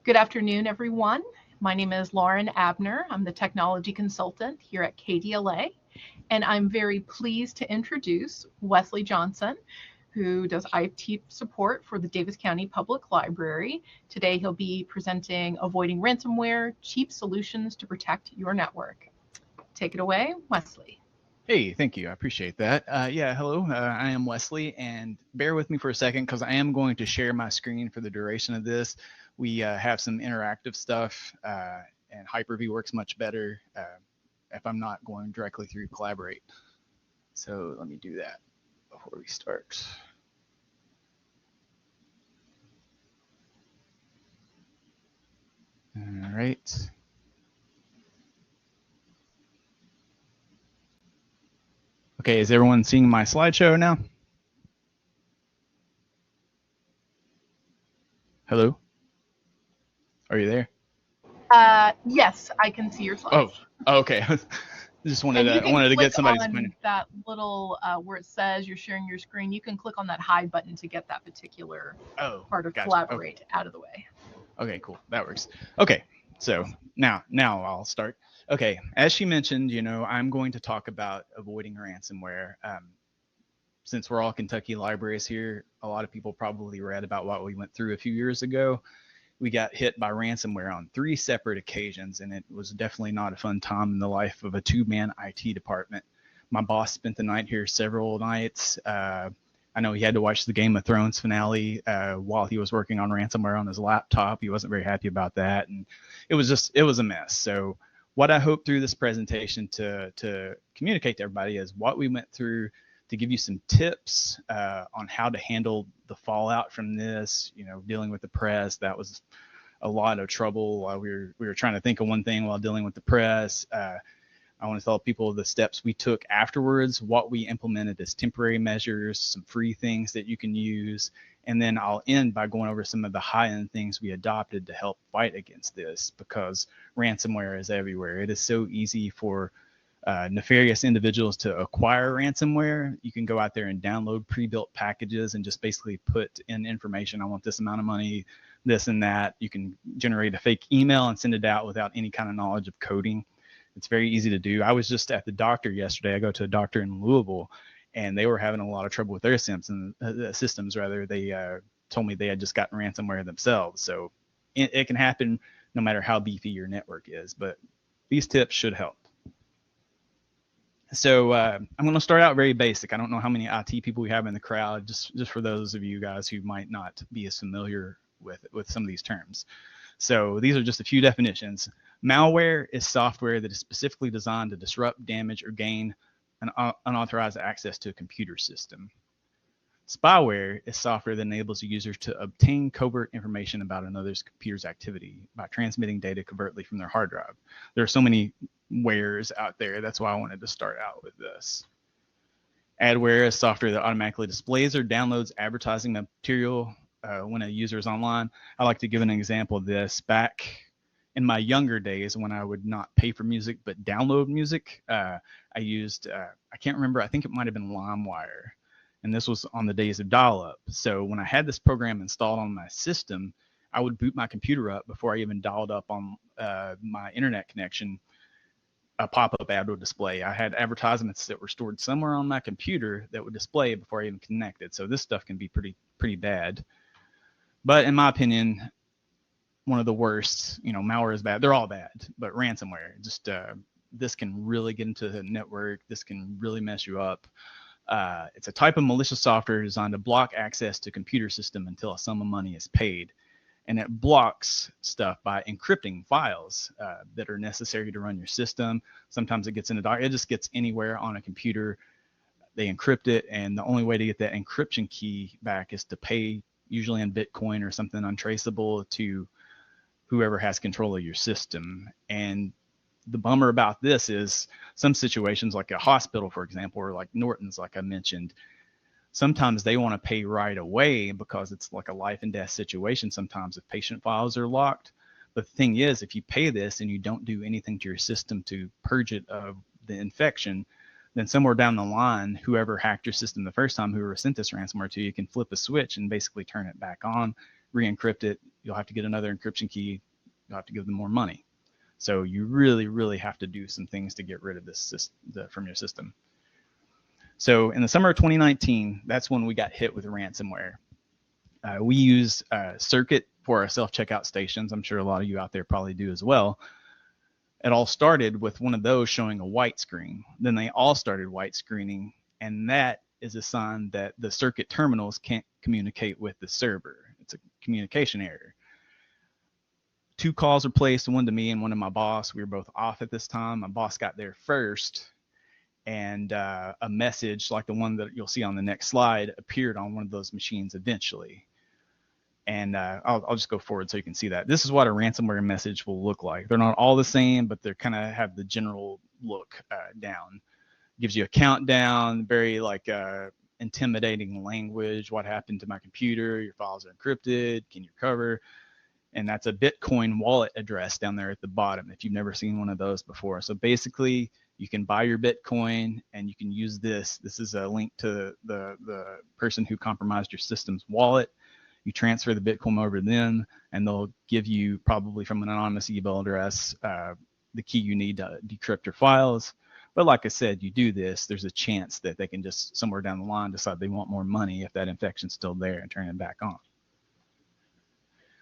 Good afternoon, everyone. My name is Lauren Abner. I'm the technology consultant here at KDLA, and I'm very pleased to introduce Wesley Johnson, who does IT support for the Daviess County Public Library. Today, he'll be presenting Avoiding Ransomware, Cheap Solutions to Protect Your Network. Take it away, Wesley. Hey, thank you. I appreciate that. Hello. I am Wesley, and bear with me for a second because I am going to share my screen for the duration of this. We have some interactive stuff, and Hyper-V works much better if I'm not going directly through Collaborate. So let me do that before we start. All right. Okay, is everyone seeing my slideshow now? Hello? Are you there? Yes, I can see your slides. Oh, okay. Just wanted to get somebody's opinion. That little where it says you're sharing your screen. You can click on that hide button to get that particular part of Collaborate out of the way. Okay, cool. That works. Okay, so now I'll start. Okay, as she mentioned, I'm going to talk about avoiding ransomware. Since we're all Kentucky libraries here, a lot of people probably read about what we went through a few years ago. We got hit by ransomware on 3 separate occasions, and it was definitely not a fun time in the life of a 2-man IT department. My boss spent the night here several nights. I know he had to watch the Game of Thrones finale while he was working on ransomware on his laptop. He wasn't very happy about that, and it was a mess. So what I hope through this presentation to communicate to everybody is what we went through, to give you some tips on how to handle the fallout from this. Dealing with the press, that was a lot of trouble. We were trying to think of one thing while dealing with the press. I want to tell people the steps we took afterwards, what we implemented as temporary measures, some free things that you can use, and then I'll end by going over some of the high-end things we adopted to help fight against this, because ransomware is everywhere. It is so easy for nefarious individuals to acquire ransomware. You can go out there and download pre-built packages and just basically put in information. I want this amount of money, this and that. You can generate a fake email and send it out without any kind of knowledge of coding. It's very easy to do. I was just at the doctor yesterday. I go to a doctor in Louisville, and they were having a lot of trouble with their systems. They told me they had just gotten ransomware themselves. So it can happen no matter how beefy your network is, but these tips should help. So I'm going to start out very basic. I don't know how many IT people we have in the crowd, just for those of you guys who might not be as familiar with some of these terms. So these are just a few definitions. Malware is software that is specifically designed to disrupt, damage, or gain an unauthorized access to a computer system. Spyware is software that enables a user to obtain covert information about another's computer's activity by transmitting data covertly from their hard drive. There are so many wares out there. That's why I wanted to start out with this. Adware is software that automatically displays or downloads advertising material when a user is online. I like to give an example of this. Back in my younger days, when I would not pay for music but download music, I used, I can't remember, I think it might have been LimeWire. And this was on the days of dial-up. So when I had this program installed on my system, I would boot my computer up before I even dialed up on my internet connection. A pop-up ad would display. I had advertisements that were stored somewhere on my computer that would display before I even connected. So this stuff can be pretty bad. But in my opinion, one of the worst, malware is bad. They're all bad, but ransomware, just this can really get into the network. This can really mess you up. It's a type of malicious software designed to block access to computer system until a sum of money is paid. And it blocks stuff by encrypting files that are necessary to run your system. Sometimes it gets in it just gets anywhere on a computer. They encrypt it, and the only way to get that encryption key back is to pay, usually in Bitcoin or something untraceable, to whoever has control of your system. And the bummer about this is some situations, like a hospital, for example, or like Norton's, like I mentioned, sometimes they want to pay right away because it's like a life and death situation sometimes if patient files are locked. But the thing is, if you pay this and you don't do anything to your system to purge it of the infection, then somewhere down the line, whoever hacked your system the first time, whoever sent this ransomware to you, can flip a switch and basically turn it back on, re-encrypt it, you'll have to get another encryption key. You'll have to give them more money. So you really, really have to do some things to get rid of this from your system. So in the summer of 2019, that's when we got hit with ransomware. We use Circuit for our self-checkout stations. I'm sure a lot of you out there probably do as well. It all started with one of those showing a white screen. Then they all started white screening, and that is a sign that the Circuit terminals can't communicate with the server. It's a communication error. 2 calls were placed, one to me and one to my boss. We were both off at this time. My boss got there first, and a message like the one that you'll see on the next slide appeared on one of those machines eventually. And I'll just go forward so you can see that. This is what a ransomware message will look like. They're not all the same, but they kind of have the general look down. Gives you a countdown, very like intimidating language. What happened to my computer? Your files are encrypted. Can you recover? And that's a Bitcoin wallet address down there at the bottom if you've never seen one of those before. So basically, you can buy your Bitcoin and you can use this. This is a link to the person who compromised your system's wallet. You transfer the Bitcoin over to them, and they'll give you, probably from an anonymous email address, the key you need to decrypt your files. But like I said, you do this, there's a chance that they can just somewhere down the line decide they want more money if that infection's still there and turn it back on.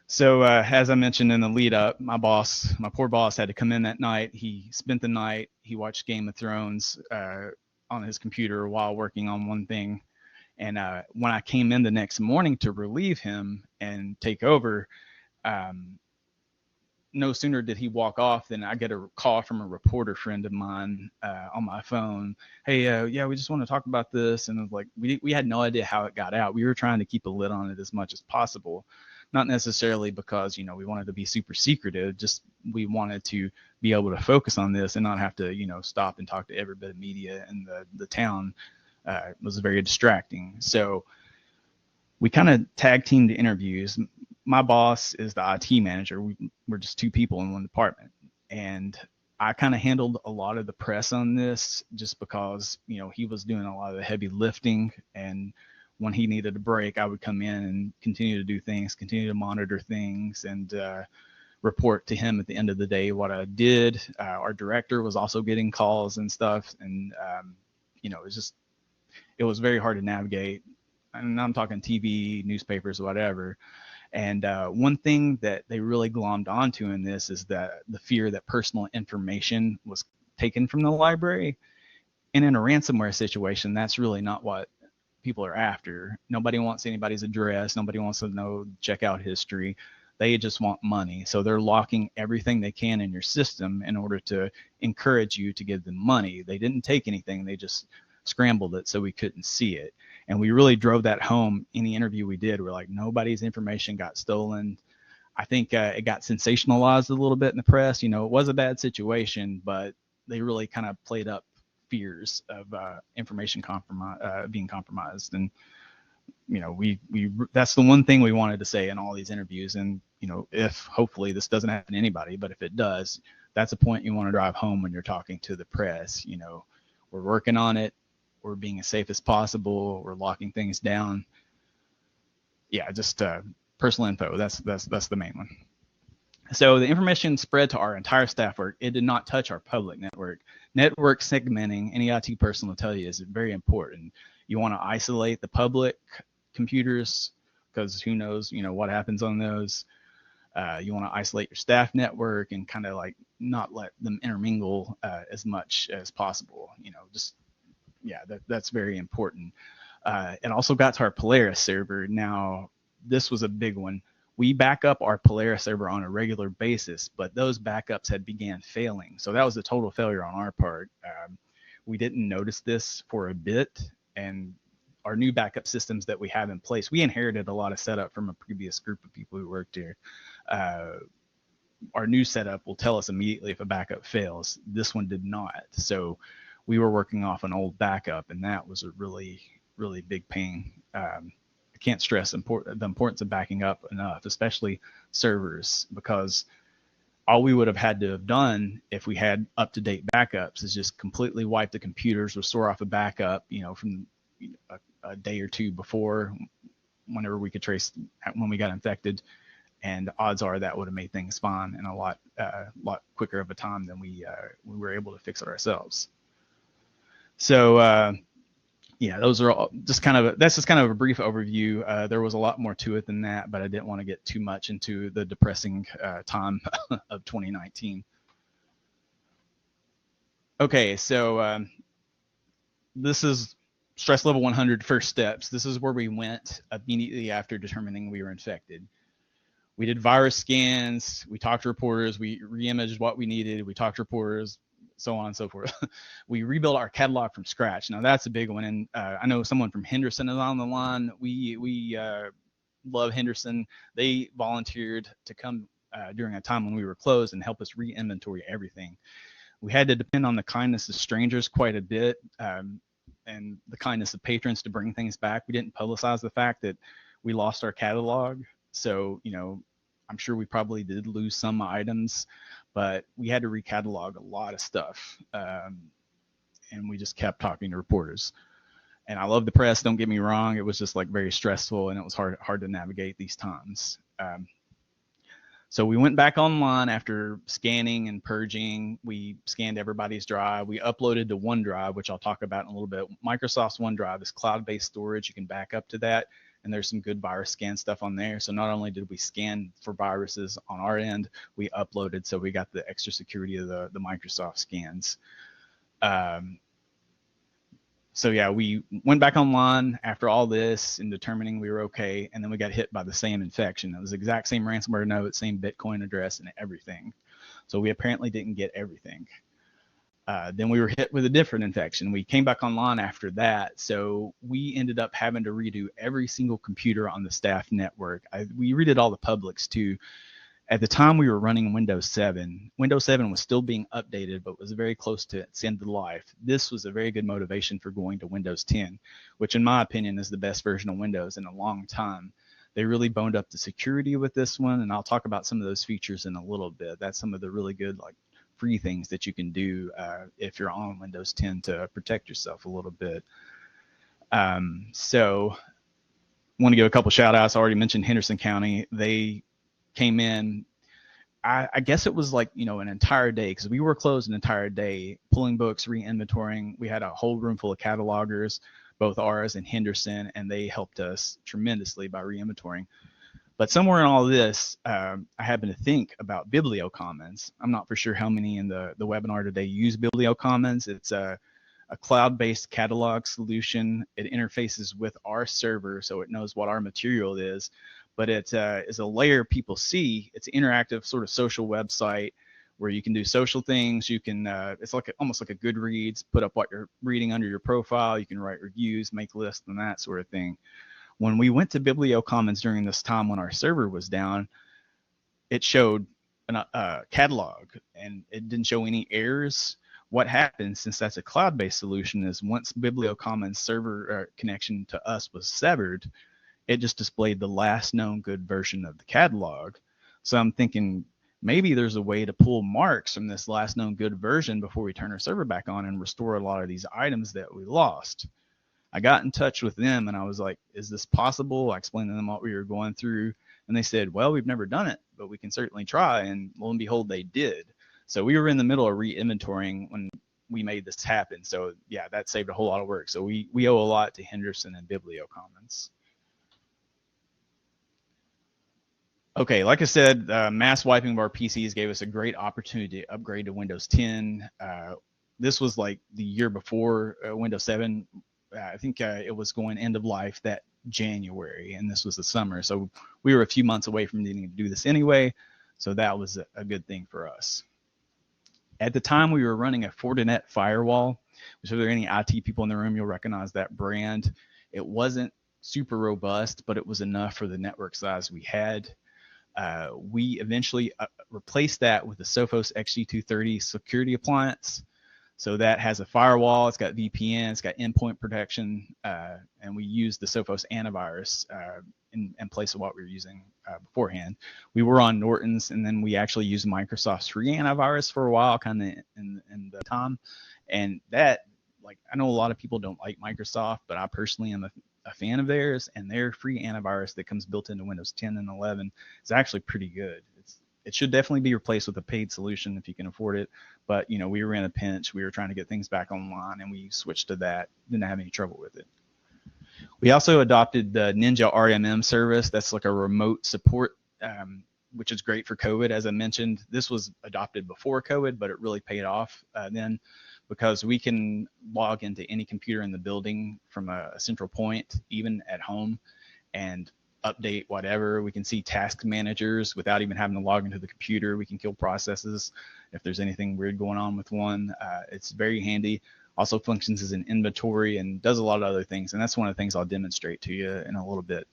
So as I mentioned in the lead up, my poor boss had to come in that night. He spent the night, he watched Game of Thrones on his computer while working on one thing. And when I came in the next morning to relieve him and take over, no sooner did he walk off than I get a call from a reporter friend of mine on my phone. Hey, yeah, we just want to talk about this. And it was like, we had no idea how it got out. We were trying to keep a lid on it as much as possible. Not necessarily because, we wanted to be super secretive, just we wanted to be able to focus on this and not have to, stop and talk to every bit of media in the town. It was very distracting. So we kind of tag teamed the interviews. My boss is the IT manager. We're just 2 people in one department. And I kind of handled a lot of the press on this just because, he was doing a lot of the heavy lifting, and when he needed a break, I would come in and continue to do things, continue to monitor things, and report to him at the end of the day what I did. Our director was also getting calls and stuff, and it was very hard to navigate. And I'm talking TV, newspapers, whatever. And one thing that they really glommed onto in this is that the fear that personal information was taken from the library. And in a ransomware situation, that's really not what people are after. Nobody wants anybody's address. Nobody wants to know checkout history. They just want money. So they're locking everything they can in your system in order to encourage you to give them money. They didn't take anything. They just scrambled it so we couldn't see it. And we really drove that home in the interview we did. We're like, nobody's information got stolen. I think it got sensationalized a little bit in the press. It was a bad situation, but they really kind of played up fears of information being compromised. And we that's the one thing we wanted to say in all these interviews. And if hopefully this doesn't happen to anybody, but if it does, that's a point you want to drive home when you're talking to the press. We're working on it. We're being as safe as possible. We're locking things down. Yeah, just personal info. That's the main one. So the information spread to our entire staff work. It did not touch our public network. Network segmenting, any IT person will tell you, is very important. You want to isolate the public computers because who knows, what happens on those. You want to isolate your staff network and kind of like not let them intermingle as much as possible. That's very important. It also got to our Polaris server. Now, this was a big one. We back up our Polaris server on a regular basis, but those backups had began failing. So that was a total failure on our part. We didn't notice this for a bit, and our new backup systems that we have in place, we inherited a lot of setup from a previous group of people who worked here. Our new setup will tell us immediately if a backup fails. This one did not. So we were working off an old backup, and that was a really, really big pain. I can't stress the importance of backing up enough, especially servers, because all we would have had to have done if we had up-to-date backups is just completely wipe the computers, restore off a backup, from a day or 2 before, whenever we could trace when we got infected, and odds are that would have made things fine in a lot quicker of a time than we were able to fix it ourselves. So yeah, those are all just that's just kind of a brief overview. There was a lot more to it than that, but I didn't want to get too much into the depressing time of 2019. Okay, so this is stress level 100 first steps. This is where we went immediately after determining we were infected. We did virus scans, we talked to reporters, we re-imaged what we needed, we talked to reporters, so on and so forth. We rebuilt our catalog from scratch. Now that's a big one, and I know someone from Henderson is on the line. We love Henderson. They volunteered to come during a time when we were closed and help us re-inventory everything. We had to depend on the kindness of strangers quite a bit, and the kindness of patrons to bring things back. We didn't publicize the fact that we lost our catalog, so I'm sure we probably did lose some items, but we had to recatalog a lot of stuff, and we just kept talking to reporters. And I love the press, don't get me wrong. It was just like very stressful, and it was hard to navigate these times. So we went back online after scanning and purging. We scanned everybody's drive. We uploaded to OneDrive, which I'll talk about in a little bit. Microsoft's OneDrive is cloud-based storage. You can back up to that, and there's some good virus scan stuff on there. So not only did we scan for viruses on our end, we uploaded, so we got the extra security of the Microsoft scans. So yeah, we went back online after all this and determining we were okay, and then we got hit by the same infection. It was the exact same ransomware node, same Bitcoin address and everything. So we apparently didn't get everything. Then we were hit with a different infection. We came back online after that, so we ended up having to redo every single computer on the staff network. We redid all the publics too. At the time we were running Windows 7. Windows 7 was still being updated, but was very close to its end of life. This was a very good motivation for going to Windows 10, which in my opinion is the best version of Windows in a long time. They really boned up the security with this one, and I'll talk about some of those features in a little bit. That's some of the really good free things that you can do if you're on Windows 10 to protect yourself a little bit. So I want to give a couple shout outs. I already mentioned Henderson County. They came in, I guess it was an entire day, because we were closed an entire day, pulling books, re-inventorying. We had a whole room full of catalogers, both ours and Henderson, and they helped us tremendously by re-inventorying. But somewhere in all this, I happen to think about BiblioCommons. I'm not for sure how many in the webinar today use BiblioCommons. It's a cloud-based catalog solution. It interfaces with our server, so it knows what our material is. But it is a layer people see. It's an interactive sort of social website where you can do social things. You can, it's almost like a Goodreads, put up what you're reading under your profile. You can write reviews, make lists, and that sort of thing. When we went to BiblioCommons during this time when our server was down, it showed a catalog, and it didn't show any errors. What happens, since that's a cloud-based solution, is once BiblioCommons server connection to us was severed, it just displayed the last known good version of the catalog. So I'm thinking maybe there's a way to pull marks from this last known good version before we turn our server back on and restore a lot of these items that we lost. I got in touch with them and I was like, is this possible? I explained to them what we were going through, and they said, well, we've never done it, but we can certainly try. And lo and behold, they did. So we were in the middle of re-inventorying when we made this happen. So yeah, that saved a whole lot of work. So we owe a lot to Henderson and BiblioCommons. Okay, like I said, mass wiping of our PCs gave us a great opportunity to upgrade to Windows 10. This was like the year before Windows 7. I think it was going end of life that January, and this was the summer. So we were a few months away from needing to do this anyway. So that was a good thing for us. At the time, we were running a Fortinet firewall. So if there are any IT people in the room, you'll recognize that brand. It wasn't super robust, but it was enough for the network size we had. We eventually replaced that with the Sophos XG230 security appliance. So that has a firewall, it's got VPN, it's got endpoint protection, and we used the Sophos antivirus in place of what we were using beforehand. We were on Norton's, and then we actually used Microsoft's free antivirus for a while, kind of in the time. And that, like, I know a lot of people don't like Microsoft, but I personally am a fan of theirs, and their free antivirus that comes built into Windows 10 and 11 is actually pretty good. It should definitely be replaced with a paid solution if you can afford it. But we were in a pinch. We were trying to get things back online, and we switched to that. Didn't have any trouble with it. We also adopted the Ninja RMM service. That's like a remote support, which is great for COVID. As I mentioned, this was adopted before COVID, but it really paid off then, because we can log into any computer in the building from a central point, even at home, and update whatever. We can see task managers without even having to log into the computer. We can kill processes if there's anything weird going on with one. It's very handy. Also functions as an inventory and does a lot of other things. And that's one of the things I'll demonstrate to you in a little bit.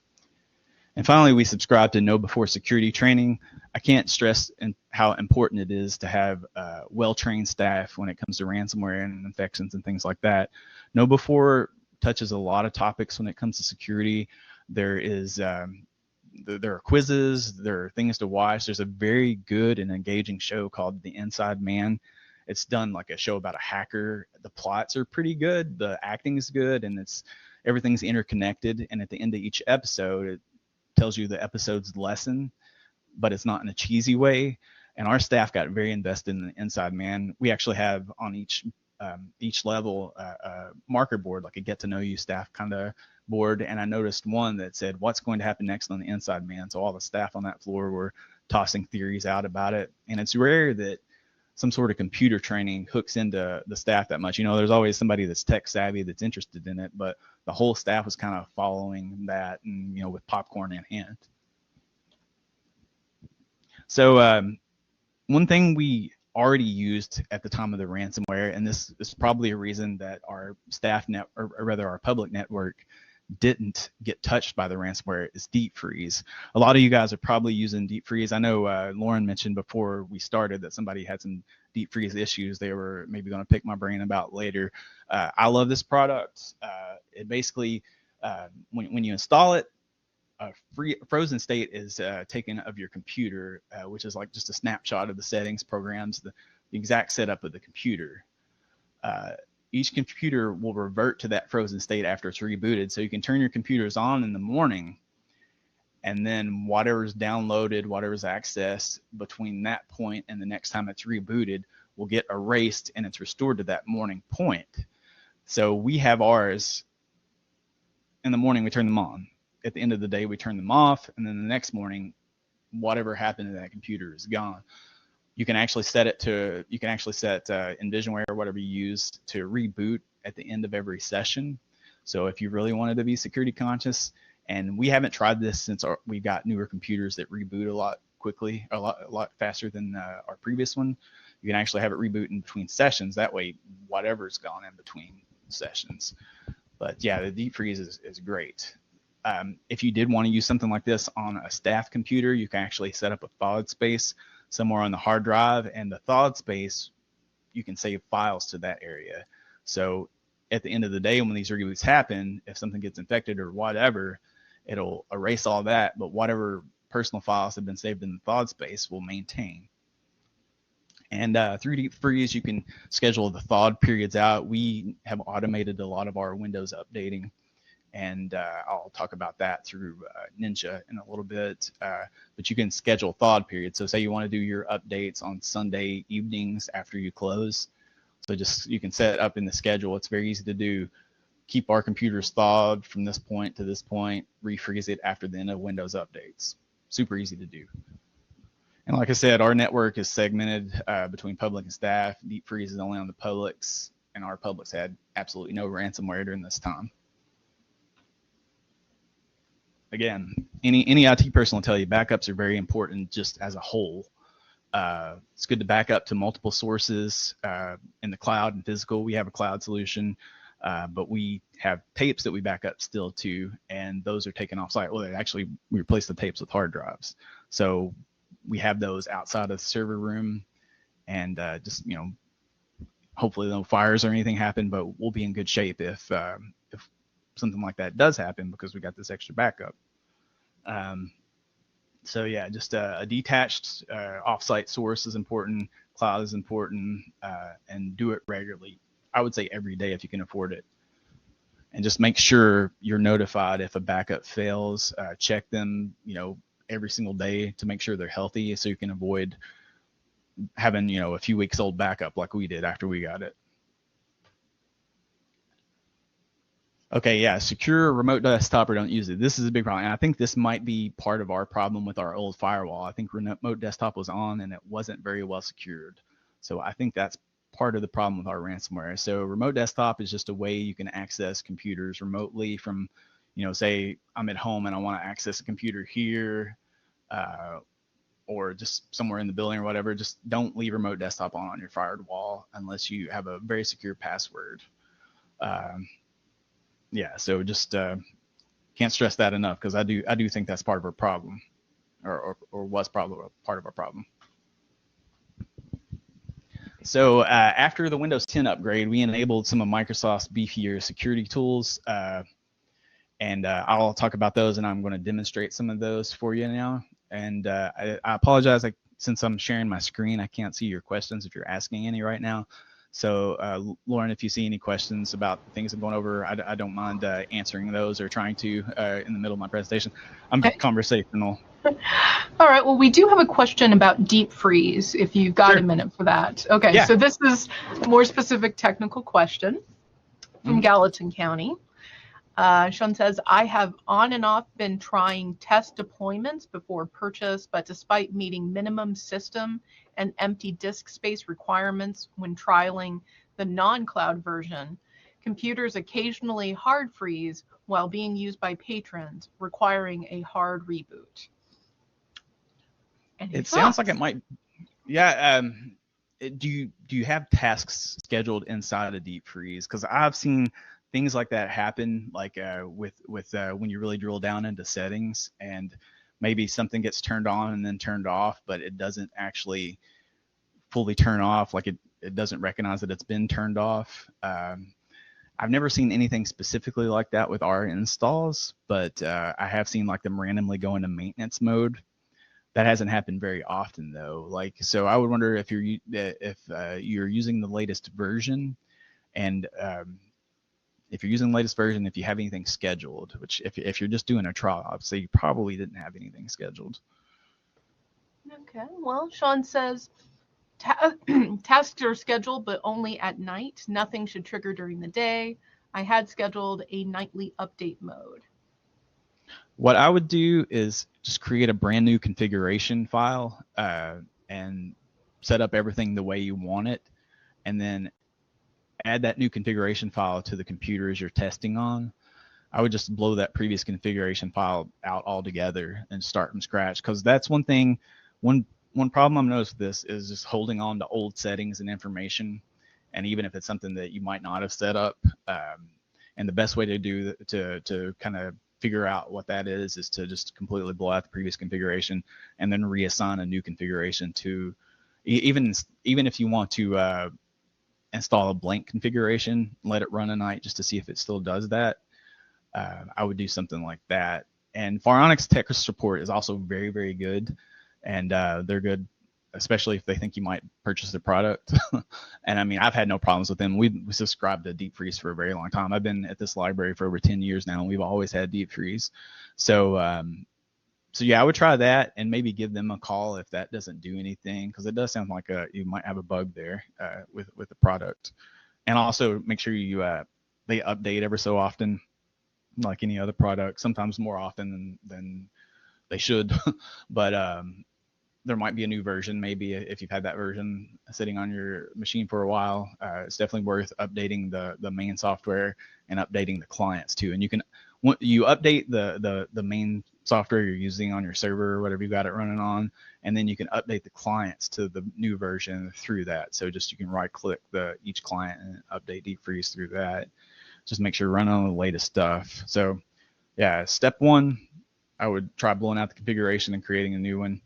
And finally, we subscribe to Know Before security training. I can't stress how important it is to have well-trained staff when it comes to ransomware and infections and things like that. Know Before touches a lot of topics when it comes to security. There are quizzes, there are things to watch. There's a very good and engaging show called The Inside Man. It's done like a show about a hacker. The plots are pretty good, the acting is good, and everything's interconnected. And at the end of each episode, it tells you the episode's lesson, but it's not in a cheesy way. And our staff got very invested in The Inside Man. We actually have on each level a marker board, like a get to know you staff kind of board. And I noticed one that said, what's going to happen next on The Inside Man? So all the staff on that floor were tossing theories out about it. And it's rare that some sort of computer training hooks into the staff that much. There's always somebody that's tech savvy that's interested in it, but the whole staff was kind of following that and, with popcorn in hand. So one thing we already used at the time of the ransomware, and this is probably a reason that our our public network didn't get touched by the ransomware, is deep freeze. A lot of you guys are probably using deep freeze. I know Lauren mentioned before we started that somebody had some deep freeze issues they were maybe going to pick my brain about later. I love this product. It basically, when you install it, a frozen state is taken of your computer, which is like just a snapshot of the settings, programs, the exact setup of the computer. Each computer will revert to that frozen state after it's rebooted. So you can turn your computers on in the morning, and then whatever's downloaded, whatever's accessed between that point and the next time it's rebooted will get erased and it's restored to that morning point. So we have ours in the morning, we turn them on. At the end of the day, we turn them off, and then the next morning, whatever happened to that computer is gone. You can actually set Envisionware or whatever you use to reboot at the end of every session. So if you really wanted to be security conscious, and we haven't tried this since we got newer computers that reboot a lot quickly, a lot faster than our previous one. You can actually have it reboot in between sessions. That way, whatever's gone in between sessions. But yeah, the deep freeze is great. If you did want to use something like this on a staff computer, you can actually set up a thawed space somewhere on the hard drive, and the thawed space, you can save files to that area. So at the end of the day, when these reboots happen, if something gets infected or whatever, it'll erase all that, but whatever personal files have been saved in the thawed space will maintain. And through deep freeze, you can schedule the thawed periods out. We have automated a lot of our Windows updating, and I'll talk about that through Ninja in a little bit. But you can schedule thawed periods. So say you want to do your updates on Sunday evenings after you close. So you can set it up in the schedule. It's very easy to do. Keep our computers thawed from this point to this point, refreeze it after the end of Windows updates. Super easy to do. And like I said, our network is segmented between public and staff. Deep freeze is only on the publics, and our publics had absolutely no ransomware during this time. Again, any IT person will tell you backups are very important just as a whole. It's good to back up to multiple sources in the cloud and physical. We have a cloud solution, but we have tapes that we back up still too, and those are taken off site. Well, we replace the tapes with hard drives. So we have those outside of the server room, and hopefully no fires or anything happen, but we'll be in good shape if something like that does happen because we got this extra backup. So yeah, just a detached offsite source is important, cloud is important, and do it regularly. I would say every day if you can afford it. and just make sure you're notified if a backup fails. Check them, every single day to make sure they're healthy, so you can avoid having, a few weeks old backup like we did after we got it. Okay, yeah, secure remote desktop or don't use it. This is a big problem. And I think this might be part of our problem with our old firewall. I think remote desktop was on and it wasn't very well secured. So I think that's part of the problem with our ransomware. So remote desktop is just a way you can access computers remotely from, say I'm at home and I want to access a computer here, or just somewhere in the building or whatever. Just don't leave remote desktop on your firewall unless you have a very secure password. Yeah, so just can't stress that enough, because I do think that's part of our problem, or was probably part of our problem. So after the Windows 10 upgrade, we enabled some of Microsoft's beefier security tools, and I'll talk about those, and I'm going to demonstrate some of those for you now. And I apologize, since I'm sharing my screen, I can't see your questions if you're asking any right now. So Lauren, if you see any questions about things I'm going over, I don't mind answering those or trying to in the middle of my presentation. I'm very conversational. All right, well, we do have a question about deep freeze, if you've got a minute for that. Okay, yeah. So this is a more specific technical question from Gallatin County. Sean says, I have on and off been trying test deployments before purchase, but despite meeting minimum system and empty disk space requirements when trialing the non-cloud version, computers occasionally hard freeze while being used by patrons, requiring a hard reboot. It sounds like it might, yeah. Do you have tasks scheduled inside a deep freeze? Because I've seen things like that happen, like with when you really drill down into settings, and maybe something gets turned on and then turned off, but it doesn't actually fully turn off. Like it doesn't recognize that it's been turned off. I've never seen anything specifically like that with our installs, but I have seen like them randomly go into maintenance mode. That hasn't happened very often though. Like, so I would wonder if you're using the latest version, and if you're using the latest version, if you have anything scheduled, which if you're just doing a trial, I'd say you probably didn't have anything scheduled. Okay, well, Sean says tasks are scheduled, but only at night. Nothing should trigger during the day. I had scheduled a nightly update mode. What I would do is just create a brand new configuration file and set up everything the way you want it, and then add that new configuration file to the computers you're testing on. I would just blow that previous configuration file out altogether and start from scratch, because that's one thing. One problem I've noticed with this is just holding on to old settings and information, and even if it's something that you might not have set up. And the best way to do to kind of figure out what that is to just completely blow out the previous configuration and then reassign a new configuration to, even if you want to install a blank configuration, let it run a night just to see if it still does that. I would do something like that. And Pharonics tech support is also very, very good, and they're good, especially if they think you might purchase the product. And I mean, I've had no problems with them. We subscribed to deep freeze for a very long time. I've been at this library for over 10 years now, and we've always had deep freeze. So yeah, I would try that and maybe give them a call if that doesn't do anything, because it does sound like you might have a bug there with the product. And also make sure they update ever so often, like any other product, sometimes more often than they should. But there might be a new version, maybe if you've had that version sitting on your machine for a while. It's definitely worth updating the main software and updating the clients too. And you update the main software you're using on your server or whatever you got it running on, and then you can update the clients to the new version through that. So just you can right click each client and update deep freeze through that. Just make sure you're running on the latest stuff. So yeah, step one, I would try blowing out the configuration and creating a new one.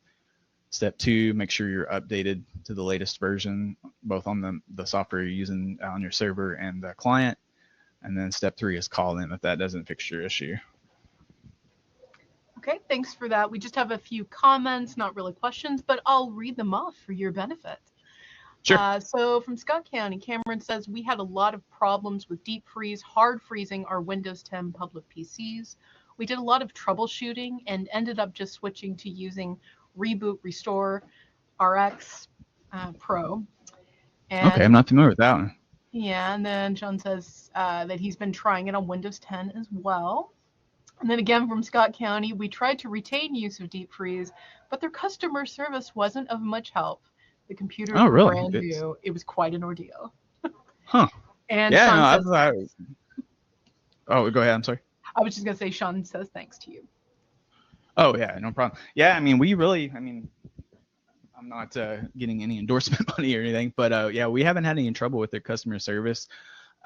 Step two, make sure you're updated to the latest version, both on the software you're using on your server and the client. And then step three is call them if that doesn't fix your issue. Okay, thanks for that. We just have a few comments, not really questions, but I'll read them off for your benefit. Sure. So from Scott County, Cameron says we had a lot of problems with deep freeze, hard freezing our Windows 10 public PCs. We did a lot of troubleshooting and ended up just switching to using Reboot Restore RX Pro. Okay, I'm And not familiar with that one. yeah, and then John says that he's been trying it on Windows 10 as well. And then again from Scott County, we tried to retain use of deep freeze, but their customer service wasn't of much help. The computers Oh, were really? brand new. It was quite an ordeal. Huh. And Yeah, Sean no, says, oh, go ahead. I'm sorry. I was just going to say, Sean says thanks to you. Oh, yeah, no problem. Yeah, I mean, I'm not getting any endorsement money or anything, but yeah, we haven't had any trouble with their customer service.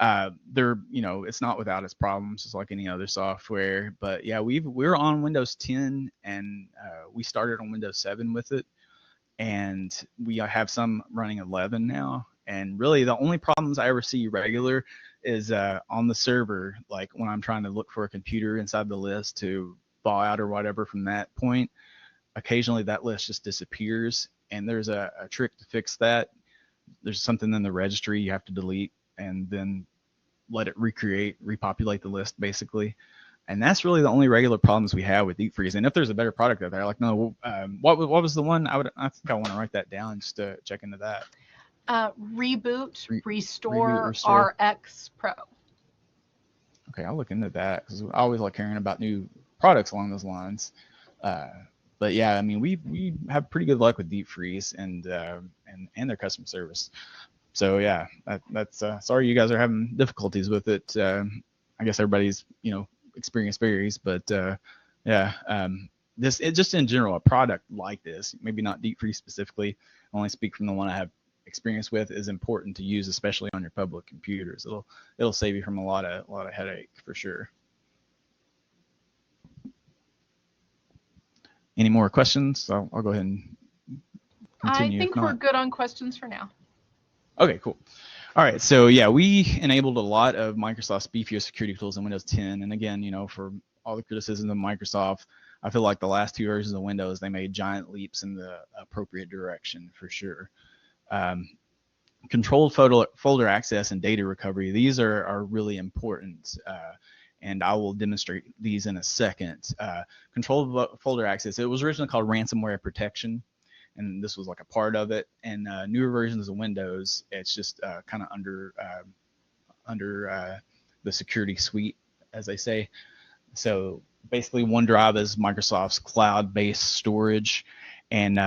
It's not without its problems, just like any other software. But yeah, we're on Windows 10, and we started on Windows 7 with it, and we have some running 11 now. And really, the only problems I ever see regular is on the server, like when I'm trying to look for a computer inside the list to thaw out or whatever from that point. Occasionally, that list just disappears, and there's a trick to fix that. There's something in the registry you have to delete, and then let it repopulate the list basically. And that's really the only regular problems we have with deep freeze. And if there's a better product out there, like what was the one? I think I want to write that down just to check into that. Reboot Restore RX Pro. Okay, I'll look into that because I always like hearing about new products along those lines. But yeah, I mean, we have pretty good luck with deep freeze and their customer service. So yeah, that's sorry you guys are having difficulties with it. I guess everybody's experience varies, but just in general, a product like this, maybe not deep freeze specifically, I only speak from the one I have experience with, is important to use, especially on your public computers. It'll save you from a lot of headache for sure. Any more questions? I'll go ahead and continue. I think we're good on questions for now. Okay, cool. All right, so yeah, we enabled a lot of Microsoft's beefier security tools in Windows 10. And again, for all the criticism of Microsoft, I feel like the last two versions of Windows, they made giant leaps in the appropriate direction for sure. Controlled folder access and data recovery, these are really important. And I will demonstrate these in a second. Controlled folder access, it was originally called ransomware protection, and this was like a part of it. And newer versions of Windows, it's just kind of under the security suite, as they say. So basically, OneDrive is Microsoft's cloud-based storage. And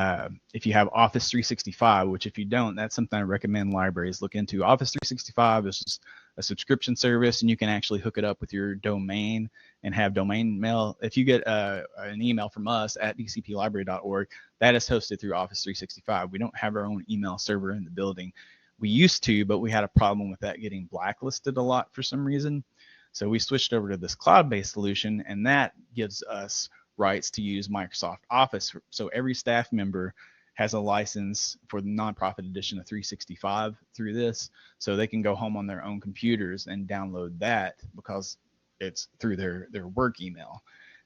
if you have Office 365, which if you don't, that's something I recommend libraries look into. Office 365 is just a subscription service, and you can actually hook it up with your domain and have domain mail. If you get an email from us at dcplibrary.org, that is hosted through Office 365. We don't have our own email server in the building. We used to, but we had a problem with that getting blacklisted a lot for some reason. So we switched over to this cloud-based solution, and that gives us rights to use Microsoft Office. So every staff member has a license for the nonprofit edition of 365 through this, so they can go home on their own computers and download that because it's through their work email,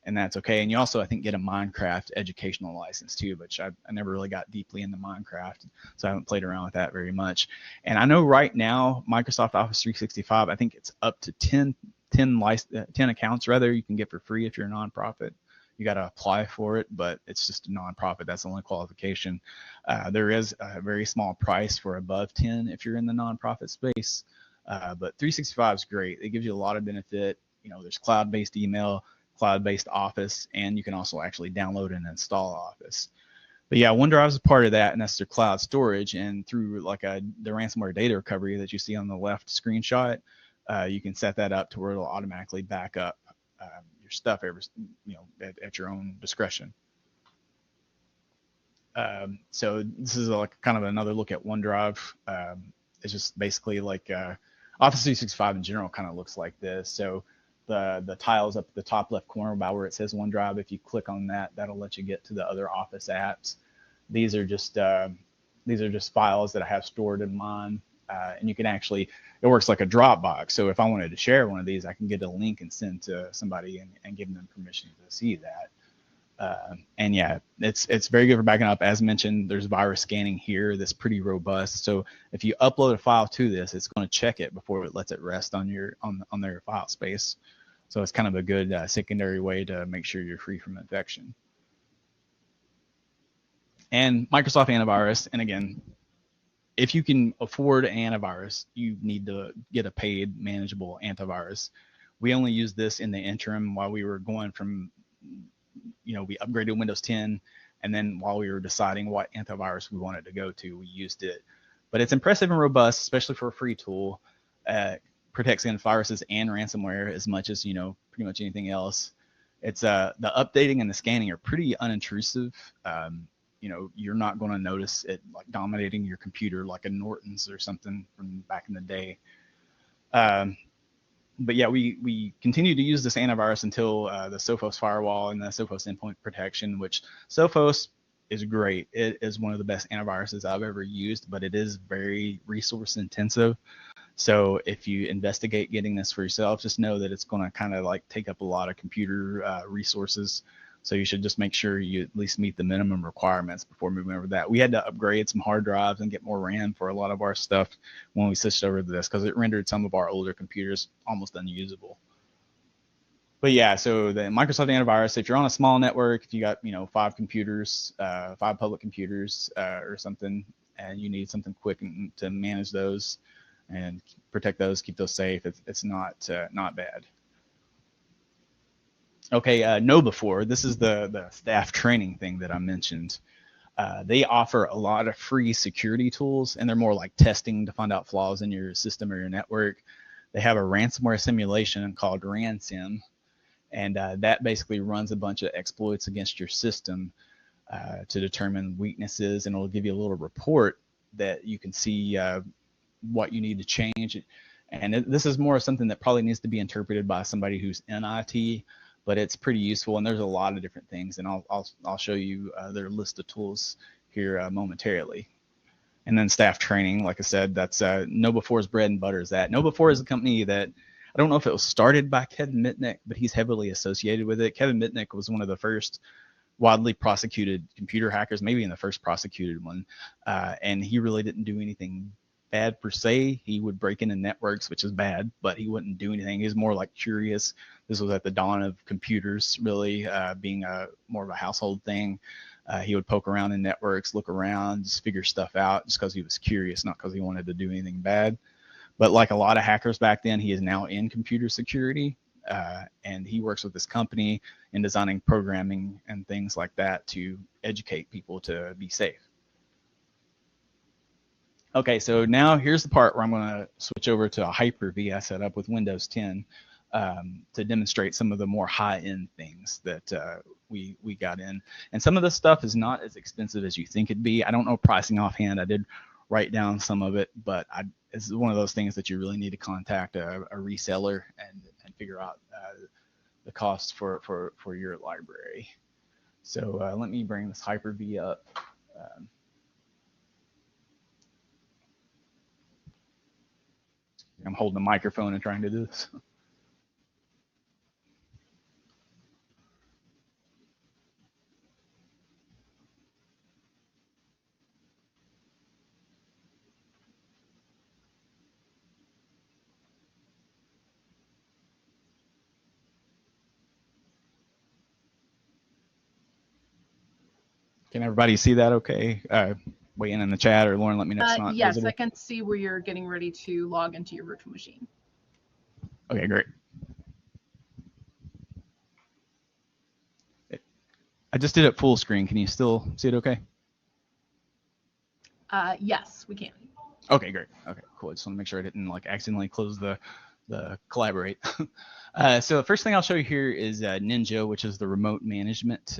and that's okay. And you also, I think, get a Minecraft educational license too, which I never really got deeply into Minecraft, so I haven't played around with that very much. And I know right now Microsoft Office 365, I think it's up to 10 accounts rather you can get for free if you're a nonprofit. You got to apply for it, but it's just a nonprofit. That's the only qualification. There is a very small price for above 10 if you're in the nonprofit space. But 365 is great. It gives you a lot of benefit. There's cloud-based email, cloud-based Office, and you can also actually download and install Office. But yeah, OneDrive is a part of that, and that's their cloud storage. And through the ransomware data recovery that you see on the left screenshot, you can set that up to where it'll automatically back up your stuff at your own discretion. So this is like kind of another look at OneDrive. It's just basically like Office 365 in general kind of looks like this. So the tiles up at the top left corner by where it says OneDrive, if you click on that, that'll let you get to the other Office apps. These are just files that I have stored in mine. And you can actually, it works like a Dropbox. So if I wanted to share one of these, I can get a link and send to somebody and give them permission to see that. And yeah, it's very good for backing up. As mentioned, there's virus scanning here that's pretty robust. So if you upload a file to this, it's going to check it before it lets it rest on your on their file space. So it's kind of a good secondary way to make sure you're free from infection. And Microsoft Antivirus, and again, if you can afford antivirus, you need to get a paid manageable antivirus. We only used this in the interim while we were going from, we upgraded Windows 10, and then while we were deciding what antivirus we wanted to go to, we used it. But it's impressive and robust, especially for a free tool. Protects against viruses and ransomware as much as, pretty much anything else. It's the updating and the scanning are pretty unintrusive. You're not going to notice it like dominating your computer like a Norton's or something from back in the day. But yeah, we continue to use this antivirus until the Sophos firewall and the Sophos endpoint protection, which Sophos is great. It is one of the best antiviruses I've ever used, but it is very resource intensive. So if you investigate getting this for yourself, just know that it's going to kind of like take up a lot of computer resources. So you should just make sure you at least meet the minimum requirements before moving over to that. We had to upgrade some hard drives and get more RAM for a lot of our stuff when we switched over to this because it rendered some of our older computers almost unusable. But yeah, so the Microsoft antivirus, if you're on a small network, if you got, 5 computers, 5 public computers or something, and you need something quick to manage those and protect those, keep those safe, it's not bad. Okay, KnowBe4. This is the staff training thing that I mentioned. They offer a lot of free security tools, and they're more like testing to find out flaws in your system or your network. They have a ransomware simulation called Ransim, and that basically runs a bunch of exploits against your system to determine weaknesses, and it'll give you a little report that you can see what you need to change. And this is more something that probably needs to be interpreted by somebody who's in IT, but it's pretty useful, and there's a lot of different things, and I'll show you their list of tools here momentarily. And then staff training, like I said, that's KnowBe4's bread and butter is that. KnowBe4 is a company that, I don't know if it was started by Kevin Mitnick, but he's heavily associated with it. Kevin Mitnick was one of the first widely prosecuted computer hackers, maybe even the first prosecuted one, and he really didn't do anything bad per se. He would break into networks, which is bad, but he wouldn't do anything. He was more like curious. This was at the dawn of computers really being more of a household thing. He would poke around in networks, look around, just figure stuff out just because he was curious, not because he wanted to do anything bad. But like a lot of hackers back then, he is now in computer security, and he works with this company in designing programming and things like that to educate people to be safe. Okay, so now here's the part where I'm going to switch over to a Hyper-V I set up with Windows 10 to demonstrate some of the more high-end things that we got in. And some of this stuff is not as expensive as you think it'd be. I don't know pricing offhand. I did write down some of it, but it's one of those things that you really need to contact a reseller and figure out the costs for your library. So let me bring this Hyper-V up. I'm holding a microphone and trying to do this. Can everybody see that okay? Weigh in the chat, or Lauren, let me know if it's not yes, visible. I can see where you're getting ready to log into your virtual machine. Okay, great. I just did it full screen. Can you still see it okay? Yes, we can. Okay, great. Okay, cool. I just want to make sure I didn't like accidentally close the collaborate. So the first thing I'll show you here is Ninja, which is the remote management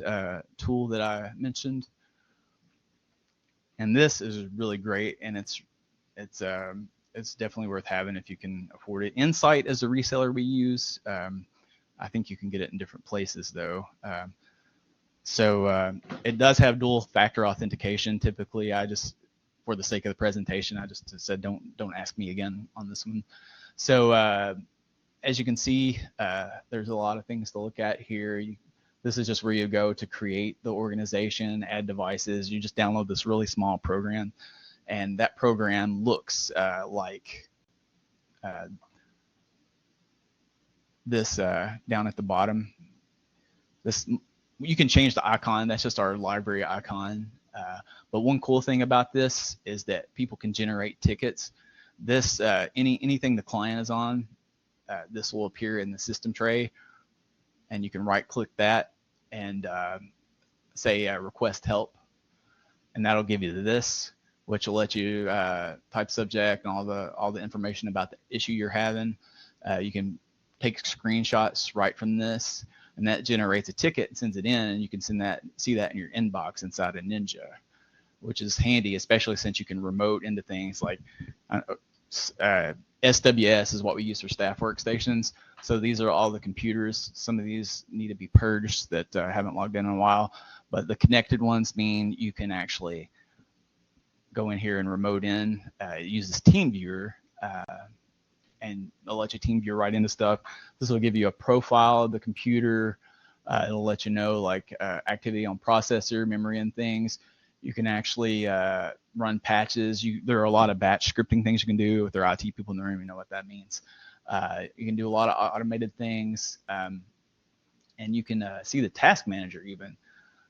tool that I mentioned. And this is really great, and it's definitely worth having if you can afford it. Insight is a reseller we use. I think you can get it in different places though. So it does have dual factor authentication. Typically, I just, for the sake of the presentation, I just said don't ask me again on this one. So as you can see, there's a lot of things to look at here. This is just where you go to create the organization, add devices. You just download this really small program, and that program looks like this down at the bottom. This, you can change the icon. That's just our library icon. But one cool thing about this is that people can generate tickets. This anything the client is on, this will appear in the system tray, and you can right-click that and say request help, and that'll give you this, which will let you type subject and all the information about the issue you're having. You can take screenshots right from this, and that generates a ticket and sends it in, and you can see that in your inbox inside of Ninja, which is handy, especially since you can remote into things like SWS is what we use for staff workstations. So these are all the computers. Some of these need to be purged that haven't logged in a while, but the connected ones mean you can actually go in here and remote in. It uses TeamViewer, and it'll let you TeamViewer right into stuff. This will give you a profile of the computer. It'll let you know like activity on processor, memory, and things. You can actually run patches. There are a lot of batch scripting things you can do. With their IT people don't even know what that means. You can do a lot of automated things, and you can see the task manager even.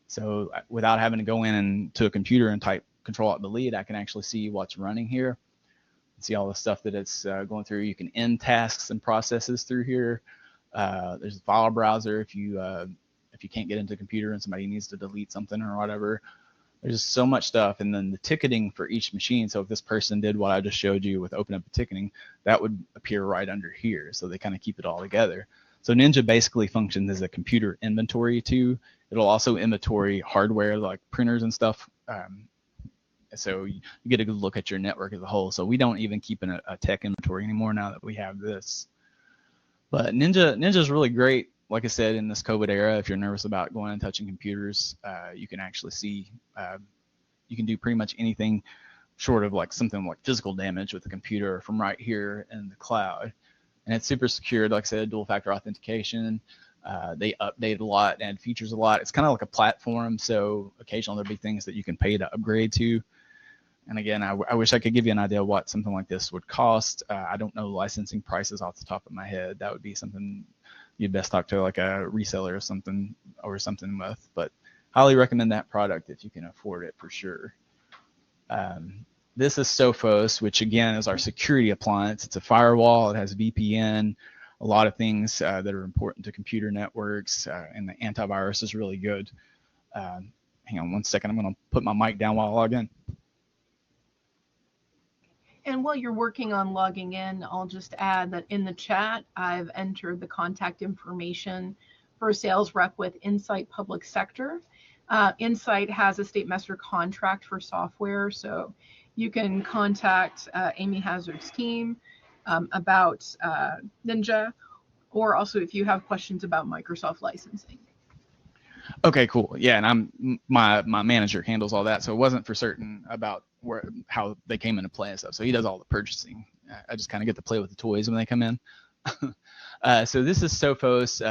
So without having to go in to a computer and type Control-Alt-Delete, I can actually see what's running here. See all the stuff that it's going through. You can end tasks and processes through here. There's a file browser if you can't get into the computer and somebody needs to delete something or whatever. There's just so much stuff, and then the ticketing for each machine. So if this person did what I just showed you with open up ticketing, that would appear right under here. So they kind of keep it all together. So Ninja basically functions as a computer inventory too. It'll also inventory hardware like printers and stuff. So you get a good look at your network as a whole. So we don't even keep a tech inventory anymore now that we have this. But Ninja is really great. Like I said, in this COVID era, if you're nervous about going and touching computers, you can actually see, you can do pretty much anything short of like something like physical damage with the computer from right here in the cloud. And it's super secure. Like I said, dual factor authentication. They update a lot and add features a lot. It's kind of like a platform, so occasionally there'll be things that you can pay to upgrade to. And again, I wish I could give you an idea of what something like this would cost. I don't know licensing prices off the top of my head. That would be something you'd best talk to like a reseller or something with. But highly recommend that product if you can afford it for sure. This is Sophos, which again is our security appliance. It's a firewall. It has VPN, a lot of things that are important to computer networks, and the antivirus is really good. Hang on one second. I'm going to put my mic down while I log in. And while you're working on logging in, I'll just add that in the chat, I've entered the contact information for a sales rep with Insight Public Sector. Insight has a state master contract for software, so you can contact Amy Hazard's team about Ninja, or also if you have questions about Microsoft licensing. Okay, cool. Yeah, and my manager handles all that, so it wasn't for certain about how they came into play and stuff. So he does all the purchasing. I just kind of get to play with the toys when they come in. So this is Sophos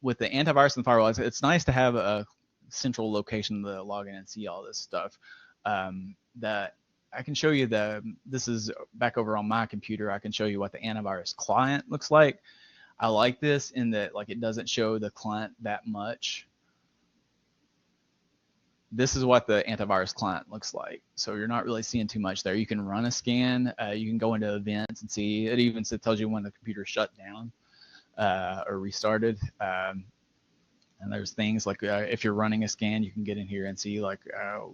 with the antivirus and the firewall. It's nice to have a central location to log in and see all this stuff. That I can show you this is back over on my computer. I can show you what the antivirus client looks like. I like this in that like it doesn't show the client that much. This is what the antivirus client looks like. So you're not really seeing too much there. You can run a scan. You can go into events and see. It even tells you when the computer shut down or restarted. And there's things like if you're running a scan, you can get in here and see like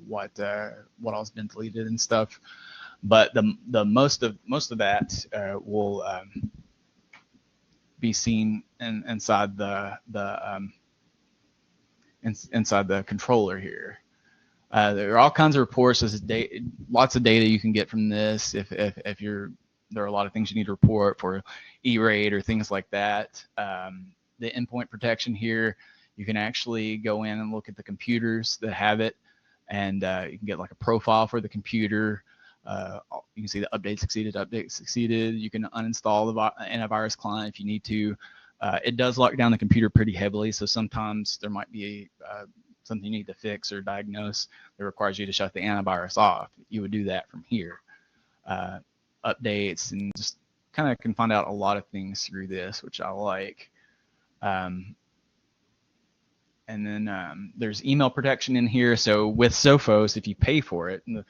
what all's been deleted and stuff. But the most of that will be seen inside the controller here. There are all kinds of reports. There's lots of data you can get from this. If there are a lot of things you need to report for E-rate or things like that. The endpoint protection here, you can actually go in and look at the computers that have it, and you can get like a profile for the computer. You can see the update succeeded. You can uninstall the antivirus client if you need to. It does lock down the computer pretty heavily, so sometimes there might be something you need to fix or diagnose that requires you to shut the antivirus off. You would do that from here. Updates and just kind of can find out a lot of things through this, which I like. And then there's email protection in here. So with Sophos, if you pay for it, and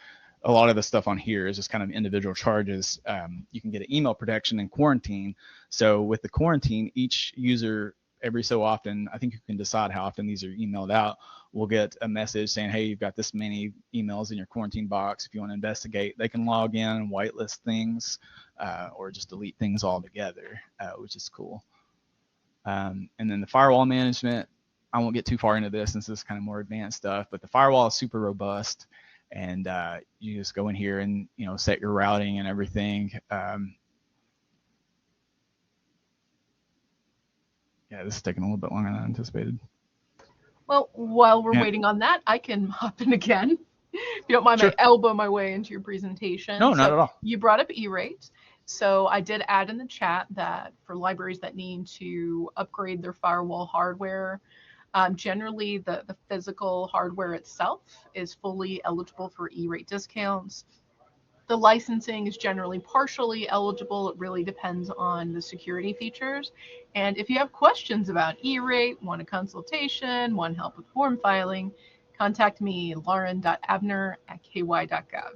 a lot of the stuff on here is just kind of individual charges. You can get an email protection and quarantine. So with the quarantine, each user every so often, I think you can decide how often these are emailed out, will get a message saying, hey, you've got this many emails in your quarantine box. If you want to investigate, they can log in and whitelist things or just delete things altogether, which is cool. And then the firewall management, I won't get too far into this since this is kind of more advanced stuff, but the firewall is super robust, and you just go in here and set your routing and everything. Yeah, this is taking a little bit longer than I anticipated. Well, while we're waiting on that, I can hop in again. If you don't mind, Sure. I elbow my way into your presentation. No, not at all. You brought up E-rate. So I did add in the chat that for libraries that need to upgrade their firewall hardware, generally the physical hardware itself is fully eligible for E-rate discounts. The licensing is generally partially eligible. It really depends on the security features. And if you have questions about E-rate, want a consultation, want help with form filing, contact me, lauren.abner@ky.gov.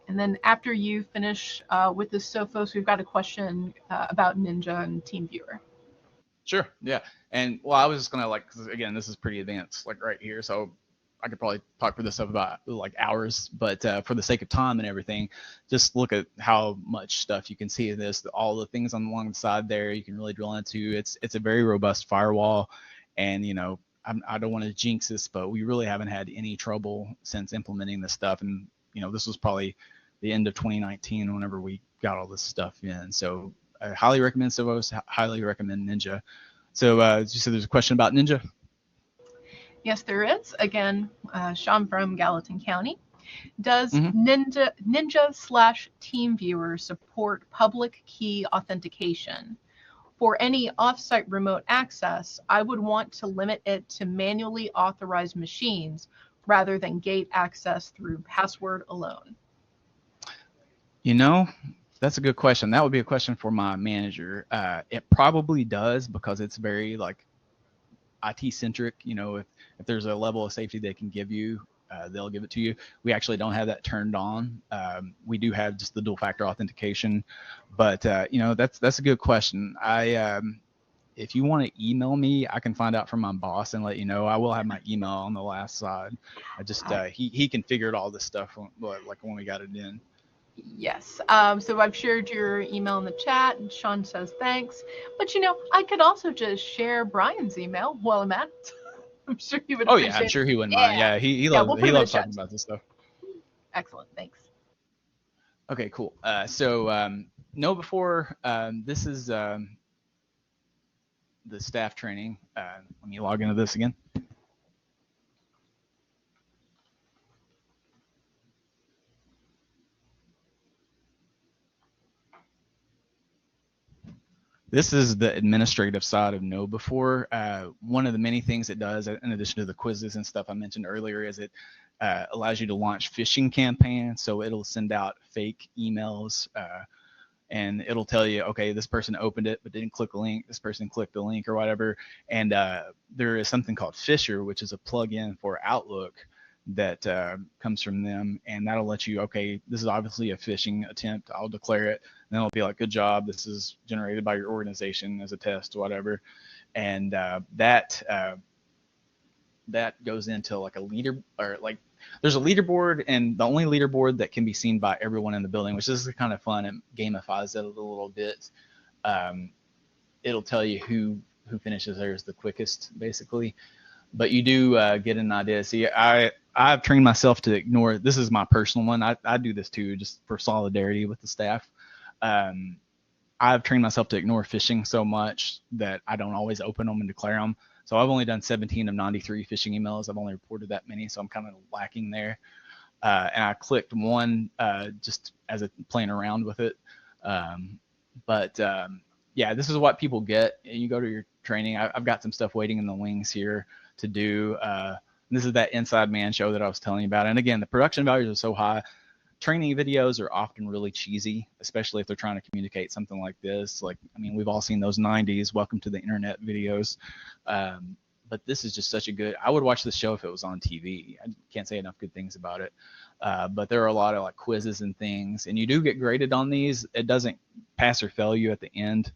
And then after you finish with the Sophos, we've got a question about Ninja and TeamViewer. Sure. Yeah. And well, I was just gonna cause again, this is pretty advanced, right here. So I could probably talk for this stuff about hours, but for the sake of time and everything, just look at how much stuff you can see in this. All the things along the side there, you can really drill into. It's a very robust firewall, and I don't want to jinx this, but we really haven't had any trouble since implementing this stuff. And this was probably the end of 2019 whenever we got all this stuff in. So I highly recommend Sophos, highly recommend Ninja. So you said there's a question about Ninja? Yes, there is. Again, Sean from Gallatin County. Does Mm-hmm. Ninja/TeamViewer support public key authentication? For any offsite remote access, I would want to limit it to manually authorized machines rather than gate access through password alone. That's a good question. That would be a question for my manager. It probably does, because it's very IT centric. If there's a level of safety they can give you, they'll give it to you. We actually don't have that turned on. We do have just the dual factor authentication, but that's a good question. If you want to email me, I can find out from my boss and let you know. I will have my email on the last side. I just he configured all this stuff when we got it in. Yes. So I've shared your email in the chat, and Sean says thanks. But I could also just share Brian's email while I'm at it. I'm sure he would. Oh yeah, I'm sure he wouldn't mind. Yeah, he loves talking about this stuff. Excellent. Thanks. Okay, cool. Know before, this is the staff training. Let me log into this again. This is the administrative side of Know Before. One of the many things it does, in addition to the quizzes and stuff I mentioned earlier, is it allows you to launch phishing campaigns. So it'll send out fake emails and it'll tell you, okay, this person opened it but didn't click a link. This person clicked the link or whatever. And there is something called Fisher, which is a plugin for Outlook that comes from them, and that'll let you, okay, this is obviously a phishing attempt. I'll declare it. And then it'll be like, good job. This is generated by your organization as a test, whatever. And that goes into a leader, or there's a leaderboard, and the only leaderboard that can be seen by everyone in the building, which is kind of fun and gamifies it a little bit. It'll tell you who finishes theirs the quickest, basically. But you do get an idea. See, I've trained myself to ignore, this is my personal one. I do this too, just for solidarity with the staff. I've trained myself to ignore phishing so much that I don't always open them and declare them. So I've only done 17 of 93 phishing emails. I've only reported that many, so I'm kind of lacking there. And I clicked one just as a playing around with it. But yeah, this is what people get. You go to your training. I've got some stuff waiting in the wings here to do. This is that Inside Man show that I was telling you about. And again, the production values are so high. Training videos are often really cheesy, especially if they're trying to communicate something like this. Like, I mean, we've all seen those 90s welcome to the internet videos. But this is just such a good, I would watch this show if it was on TV. I can't say enough good things about it. But there are a lot of like quizzes and things, and you do get graded on these. It doesn't pass or fail you at the end.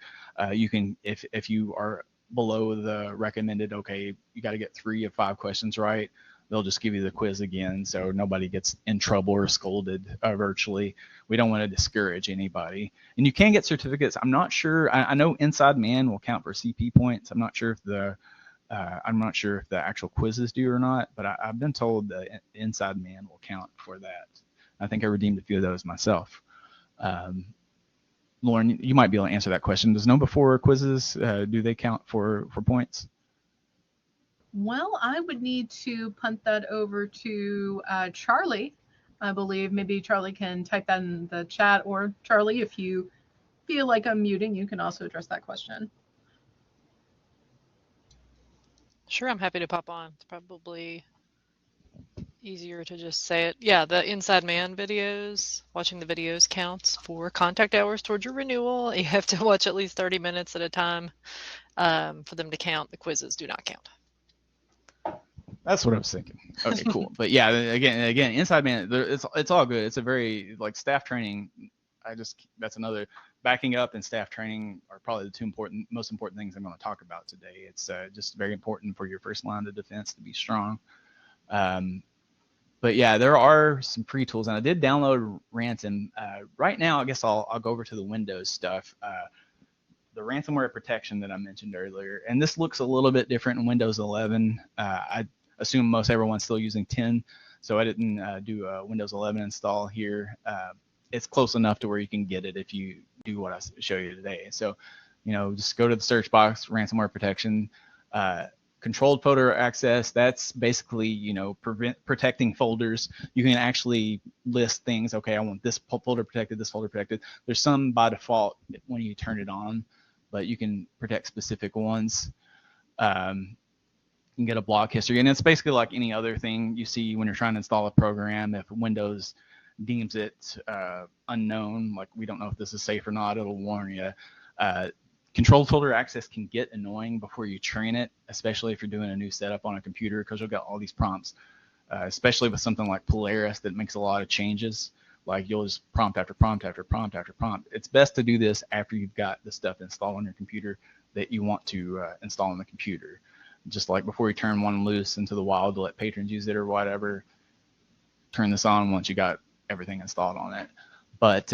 You can, if you are below the recommended, okay, you got to get 3 of 5 questions right, they'll just give you the quiz again, so nobody gets in trouble or scolded virtually. We don't want to discourage anybody. And you can get certificates. I'm not sure. I know Inside Man will count for CP points. I'm not sure if the actual quizzes do or not, but I've been told the Inside Man will count for that. I think I redeemed a few of those myself. Lauren, you might be able to answer that question. Does KnowBe4 quizzes, do they count for points? Well, I would need to punt that over to Charlie. I believe maybe Charlie can type that in the chat, or Charlie, if you feel like I'm muting, you can also address that question. Sure, I'm happy to pop on. It's probably easier to just say it. Yeah, the Inside Man videos, watching the videos counts for contact hours towards your renewal. You have to watch at least 30 minutes at a time for them to count. The quizzes do not count. That's what I was thinking. Okay, cool. But yeah, again, Inside Man, it's all good. It's a very, like, staff training. That's another, backing up and staff training are probably the 2 most important things I'm going to talk about today. It's just very important for your first line of defense to be strong. But yeah, there are some free tools, and I did download Ransom. Right now, I guess I'll go over to the Windows stuff. The ransomware protection that I mentioned earlier, and this looks a little bit different in Windows 11. I assume most everyone's still using 10, so I didn't do a Windows 11 install here. It's close enough to where you can get it if you do what I show you today. So, just go to the search box, ransomware protection, controlled folder access. That's basically, protecting folders. You can actually list things. Okay, I want this folder protected, this folder protected. There's some by default when you turn it on, but you can protect specific ones. You can get a block history, and it's basically like any other thing you see when you're trying to install a program. If Windows deems it unknown, like we don't know if this is safe or not, it'll warn you. Controlled folder access can get annoying before you train it, especially if you're doing a new setup on a computer, because you'll get all these prompts, especially with something like Polaris that makes a lot of changes. Like, you'll just prompt after prompt after prompt after prompt. It's best to do this after you've got the stuff installed on your computer that you want to install on the computer. Just like before you turn one loose into the wild to let patrons use it or whatever, turn this on once you got everything installed on it. But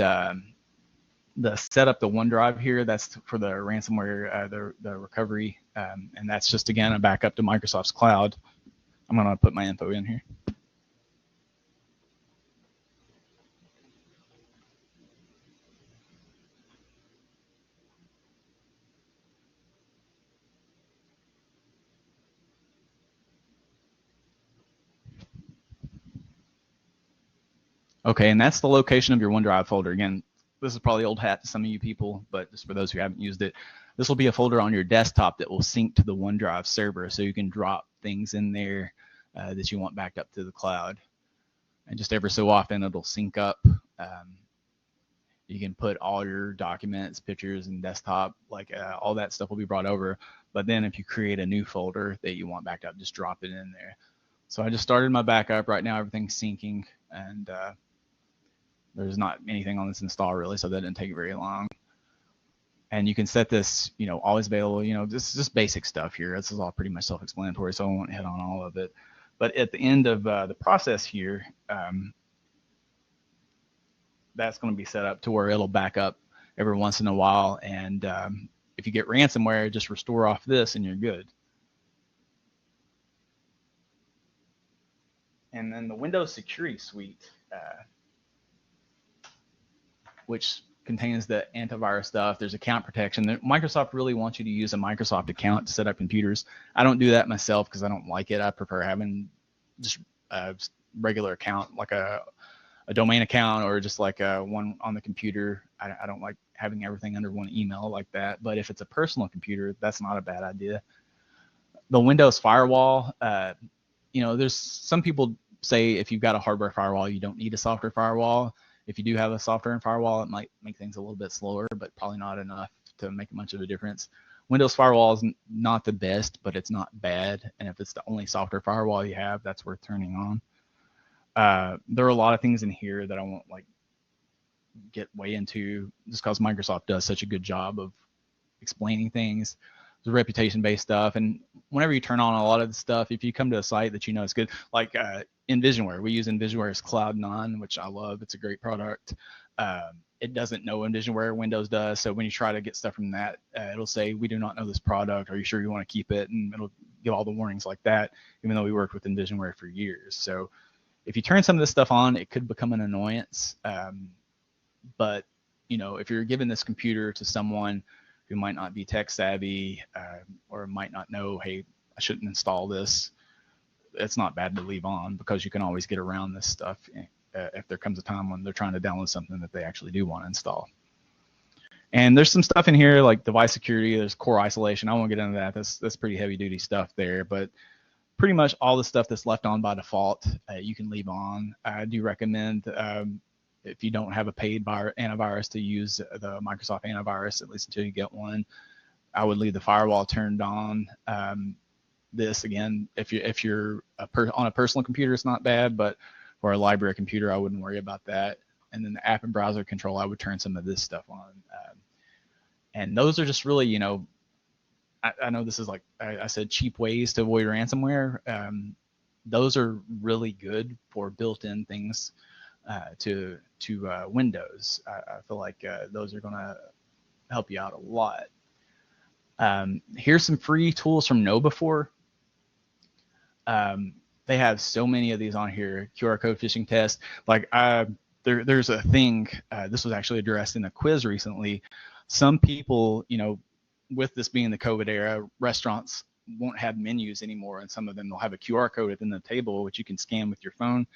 the setup, the OneDrive here, that's for the ransomware, the recovery, and that's just, again, a backup to Microsoft's cloud. I'm going to put my info in here. Okay, and that's the location of your OneDrive folder. Again, this is probably old hat to some of you people, but just for those who haven't used it, this will be a folder on your desktop that will sync to the OneDrive server, so you can drop things in there that you want backed up to the cloud. And just every so often, it'll sync up. You can put all your documents, pictures, and desktop, like all that stuff will be brought over. But then if you create a new folder that you want backed up, just drop it in there. So I just started my backup. Right now, everything's syncing, and there's not anything on this install really, so that didn't take very long. And you can set this, always available. This is just basic stuff here. This is all pretty much self-explanatory, so I won't hit on all of it. But at the end of the process here, that's going to be set up to where it'll back up every once in a while. And if you get ransomware, just restore off this and you're good. And then the Windows Security Suite, which contains the antivirus stuff. There's account protection. Microsoft really wants you to use a Microsoft account to set up computers. I don't do that myself because I don't like it. I prefer having just a regular account, like a a domain account or just like one on the computer. I don't like having everything under one email like that. But if it's a personal computer, that's not a bad idea. The Windows firewall, there's some people say if you've got a hardware firewall, you don't need a software firewall. If you do have a software and firewall, it might make things a little bit slower, but probably not enough to make much of a difference. Windows firewall is not the best, but it's not bad. And if it's the only software firewall you have, that's worth turning on. There are a lot of things in here that I won't get way into just because Microsoft does such a good job of explaining things. The reputation-based stuff, and whenever you turn on a lot of the stuff, if you come to a site that you know is good, like InVisionWare, we use InVisionWare's Cloud9, which I love. It's a great product. It doesn't know InVisionWare, Windows does. So when you try to get stuff from that, it'll say, we do not know this product. Are you sure you want to keep it? And it'll give all the warnings like that, even though we worked with InVisionWare for years. So if you turn some of this stuff on, it could become an annoyance. But if you're giving this computer to someone who might not be tech savvy or might not know, hey, I shouldn't install this, it's not bad to leave on, because you can always get around this stuff if there comes a time when they're trying to download something that they actually do want to install. And there's some stuff in here like device security, there's core isolation. I won't get into that. That's pretty heavy duty stuff there, but pretty much all the stuff that's left on by default, you can leave on. I do recommend if you don't have a paid antivirus, to use the Microsoft antivirus, at least until you get one. I would leave the firewall turned on. This again, if you're on a personal computer, it's not bad, but for a library computer, I wouldn't worry about that. And then the app and browser control, I would turn some of this stuff on. And those are just really, I know this is like I said, cheap ways to avoid ransomware. Those are really good for built-in things to Windows. I feel like those are going to help you out a lot. Here's some free tools from KnowBe4. They have so many of these on here. QR code phishing test. Like there's a thing. This was actually addressed in a quiz recently. Some people, with this being the COVID era, restaurants won't have menus anymore, and some of them they'll have a QR code at the end of the table, which you can scan with your phone,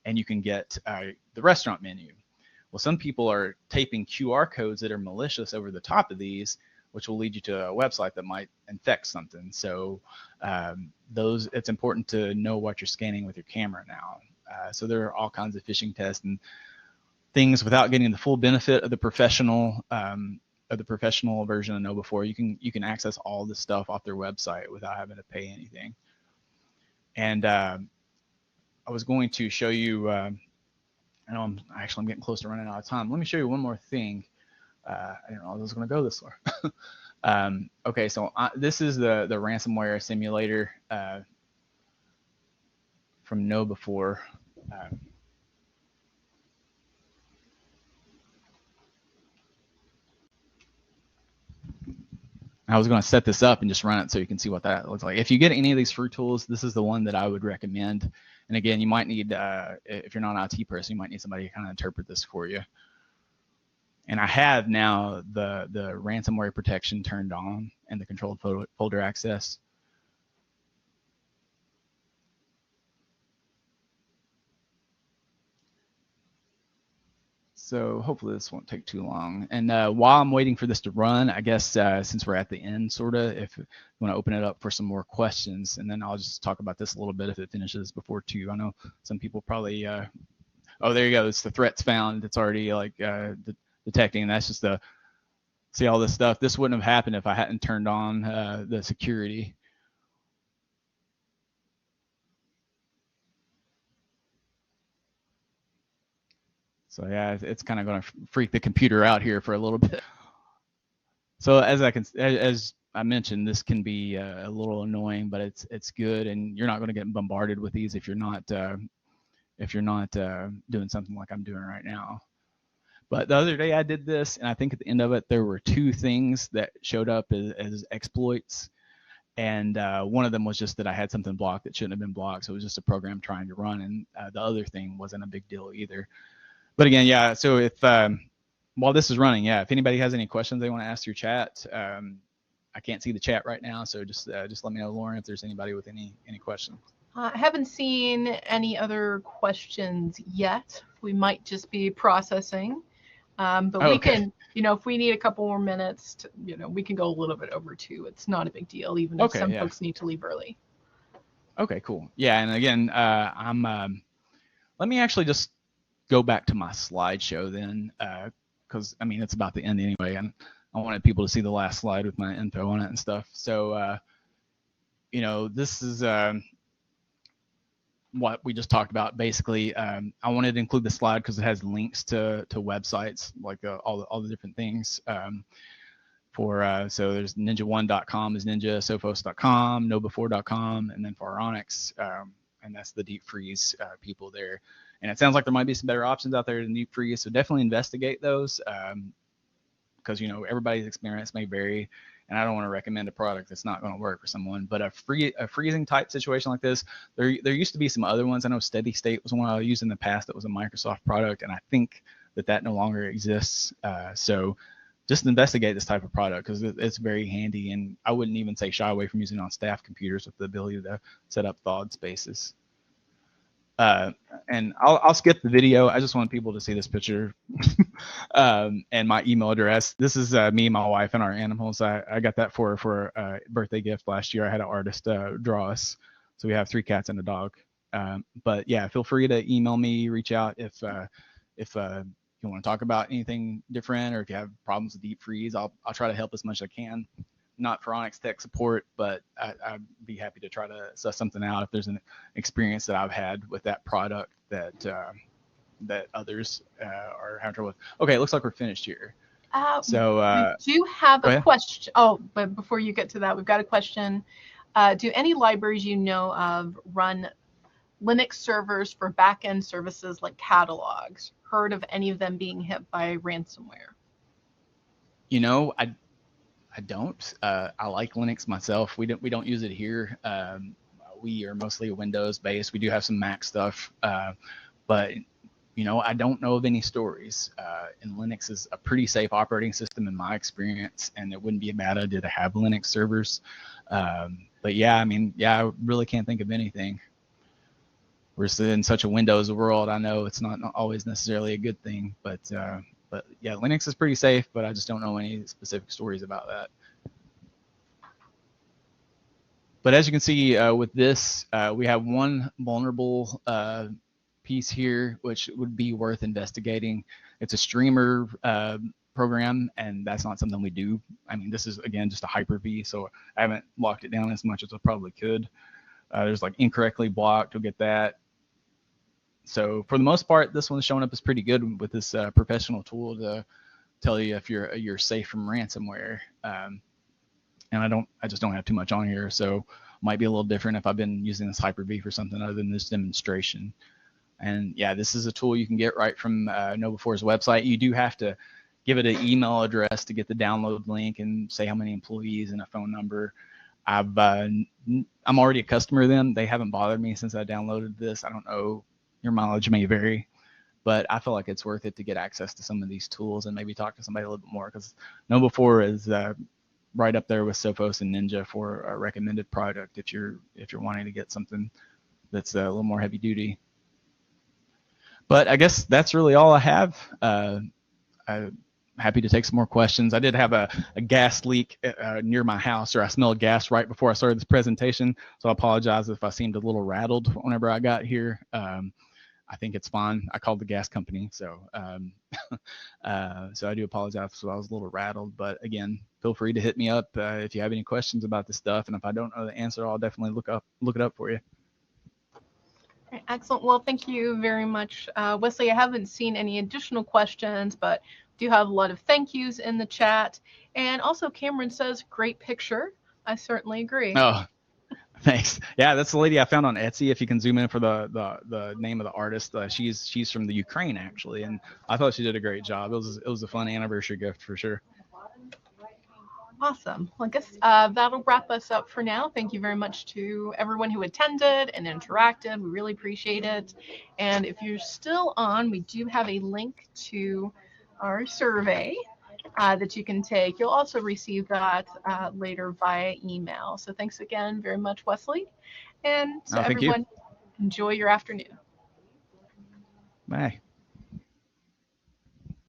and you can get the restaurant menu. Well, some people are taping QR codes that are malicious over the top of these, which will lead you to a website that might infect something. So it's important to know what you're scanning with your camera now. So there are all kinds of phishing tests and things without getting the full benefit of the professional version of KnowBe4. You can access all this stuff off their website without having to pay anything. And I was going to show you. I know I'm getting close to running out of time. Let me show you one more thing. I didn't know I was going to go this far. Okay, so this is the ransomware simulator from KnowBe4. I was going to set this up and just run it so you can see what that looks like. If you get any of these free tools, this is the one that I would recommend. And again, you might need, if you're not an IT person, you might need somebody to kind of interpret this for you. And I have now the ransomware protection turned on and the controlled folder access. So hopefully this won't take too long. And while I'm waiting for this to run, I guess since we're at the end, sort of, if you want to open it up for some more questions, and then I'll just talk about this a little bit if it finishes before 2. I know some people probably, oh, there you go. It's the threats found. It's already like detecting. And that's just see all this stuff. This wouldn't have happened if I hadn't turned on the security. So yeah, it's kind of going to freak the computer out here for a little bit. So as I mentioned, this can be a little annoying, but it's good, and you're not going to get bombarded with these if you're not doing something like I'm doing right now. But the other day I did this, and I think at the end of it there were 2 things that showed up as exploits, and one of them was just that I had something blocked that shouldn't have been blocked, so it was just a program trying to run, and the other thing wasn't a big deal either. But again, yeah, so if while this is running, yeah, if anybody has any questions they want to ask through chat, I can't see the chat right now, so just let me know, Lauren, if there's anybody with any questions. I haven't seen any other questions yet. We might just be processing. But Oh, we okay. can, if we need a couple more minutes, we can go a little bit over too. It's not a big deal, even if Okay, some yeah. folks need to leave early. Okay, cool. Yeah, and again, let me actually just go back to my slideshow then, because I mean it's about to end anyway, and I wanted people to see the last slide with my info on it and stuff. So, this is what we just talked about. Basically, I wanted to include the slide because it has links to websites, like all the different things. So there's ninja1.com is ninja, sophos.com, no4.com, and then for Onyx, and that's the deep freeze people there. And it sounds like there might be some better options out there than deep freeze, so definitely investigate those, because everybody's experience may vary, and I don't want to recommend a product that's not going to work for someone. But a freezing type situation like this, there used to be some other ones. I know Steady State was one I used in the past that was a Microsoft product, and I think that no longer exists. So just investigate this type of product because it's very handy, and I wouldn't even say shy away from using it on staff computers with the ability to set up thawed spaces. And I'll skip the video. I just want people to see this picture and my email address. This is me, my wife, and our animals. I got that for a birthday gift last year. I had an artist draw us. So we have 3 cats and a dog. But yeah, feel free to email me, reach out if you want to talk about anything different, or if you have problems with deep freeze, I'll try to help as much as I can. Not for Onyx tech support, but I'd be happy to try to suss something out if there's an experience that I've had with that product that others are having trouble with. Okay, it looks like we're finished here. So we do have a question. Oh, but before you get to that, we've got a question. Do any libraries you know of run Linux servers for backend services like catalogs? Heard of any of them being hit by ransomware? I don't. I like Linux myself. We don't use it here. We are mostly Windows based. We do have some Mac stuff, but I don't know of any stories. And Linux is a pretty safe operating system in my experience, and it wouldn't be a bad idea to have Linux servers. But yeah, I really can't think of anything. We're in such a Windows world. I know it's not always necessarily a good thing, but yeah, Linux is pretty safe, but I just don't know any specific stories about that. But as you can see with this, we have one vulnerable piece here, which would be worth investigating. It's a streamer program, and that's not something we do. This is, again, just a Hyper-V, so I haven't locked it down as much as I probably could. There's like incorrectly blocked, you'll get that. So for the most part, this one's showing up as pretty good with this professional tool to tell you if you're safe from ransomware. And I just don't have too much on here, so might be a little different if I've been using this Hyper-V for something other than this demonstration. And yeah, this is a tool you can get right from KnowBe4's website. You do have to give it an email address to get the download link and say how many employees and a phone number. I'm already a customer of them. They haven't bothered me since I downloaded this. I don't know. Your mileage may vary, but I feel like it's worth it to get access to some of these tools and maybe talk to somebody a little bit more, because KnowBe4 is right up there with Sophos and Ninja for a recommended product if you're wanting to get something that's a little more heavy duty. But I guess that's really all I have. I'm happy to take some more questions. I did have a gas leak near my house, or I smelled gas right before I started this presentation, so I apologize if I seemed a little rattled whenever I got here. I think it's fine. I called the gas company, so so I do apologize if I was a little rattled. But again, feel free to hit me up if you have any questions about this stuff, and if I don't know the answer, I'll definitely look it up for you. Excellent. Well, thank you very much, Wesley. I haven't seen any additional questions, but do have a lot of thank yous in the chat. And also, Cameron says, great picture. I certainly agree. Oh, thanks. Yeah, that's the lady I found on Etsy. If you can zoom in for the name of the artist, she's from the Ukraine actually, and I thought she did a great job. It was a fun anniversary gift for sure. Awesome. Well, I guess that'll wrap us up for now. Thank you very much to everyone who attended and interacted. We really appreciate it. And if you're still on, we do have a link to our survey. that you can take. You'll also receive that later via email. So thanks again very much, Wesley. And to Thank you. everyone, enjoy your afternoon. Bye.